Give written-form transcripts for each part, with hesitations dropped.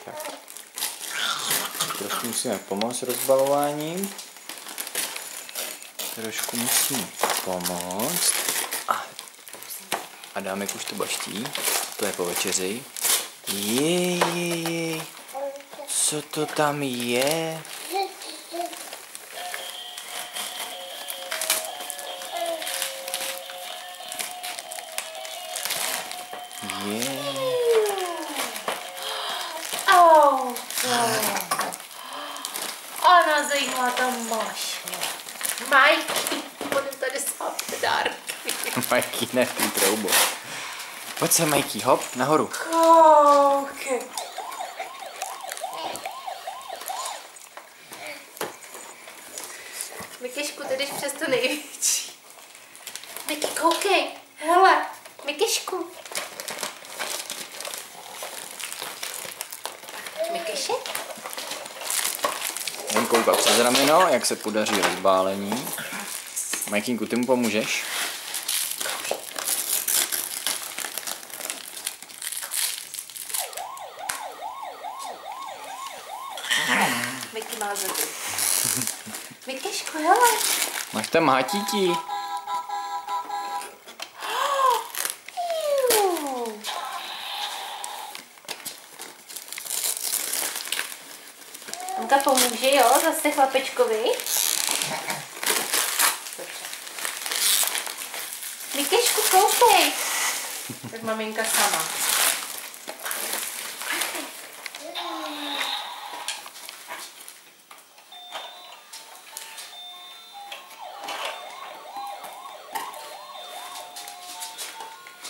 Tak. Trošku musíme pomoct rozbalováním. Trošku musíme pomoct. A dámek už to baští. To je po večeři. Jej. Co to tam je? Ana zajímá tam máš. Majky, budem tady sápat dárky. Majky, ne, ty troubo. Pojď se, Majky, hop, nahoru. Koukej. Mikyšku, ty jdeš přes to největší. Miky, koukej. Hele, Mikyšku. Mikyšek? On kouká přes rameno, jak se podaří rozbálení. Majkinku, ty mu pomůžeš? Miky má zadu. Mikyšku, hele. Máš tam hatítí. Mamka pomůže, jo, zase chlapečkovi. Mikyšku, koukej. Tak maminka sama.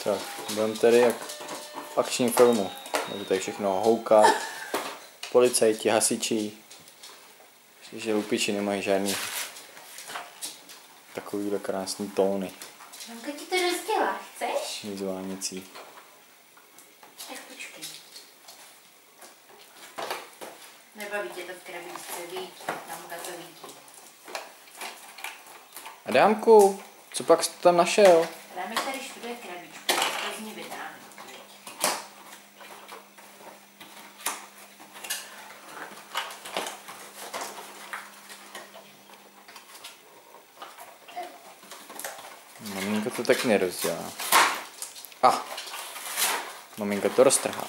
Tak, budeme tady jak v akčním filmu. Můžu tady všechno houkat. Policajti, hasiči. Že lupiči nemají žádný takovýhle krásný tóny. Mamka ti to rozdělá, chceš? Vizuálnicí. Tak počkej. Nebaví tě to v krabičce, víš? Mamka to vidí. Adámku, co pak jsi tam našel? Dámek tady študuje krabičku, to z ní vytáhnu. Maminka to tak nerozdělá. Maminka to roztrhá.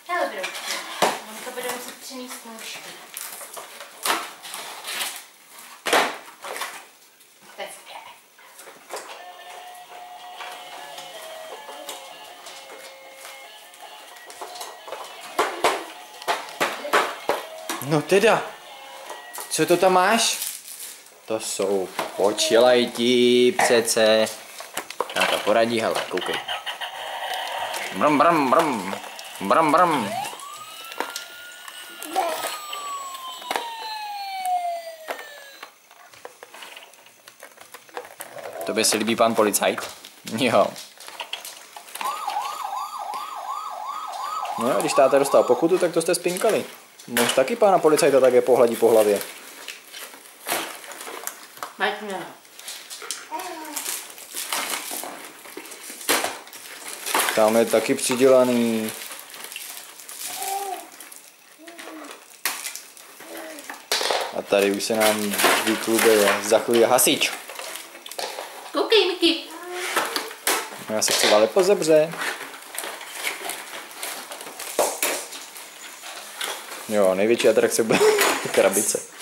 Hele, broučku, mamka bude muset přinést nůžky. Tak. No teda, co to tam máš? To jsou počilajti přece. Táta poradí, hele, koukej. Brum, brum, brum. Brum, brum. Tobě se líbí pan policajt? Jo. No, když táta dostal pokutu, tak to jste spinkali. Můž taky pána policajta také pohladí po hlavě. Majkňa. Tam je taky přidělaný. A tady už se nám vyklubuje za chvíli hasič. Koukej, Miky. Já se chci valit po zebře. Jo, největší atrakce bude krabice.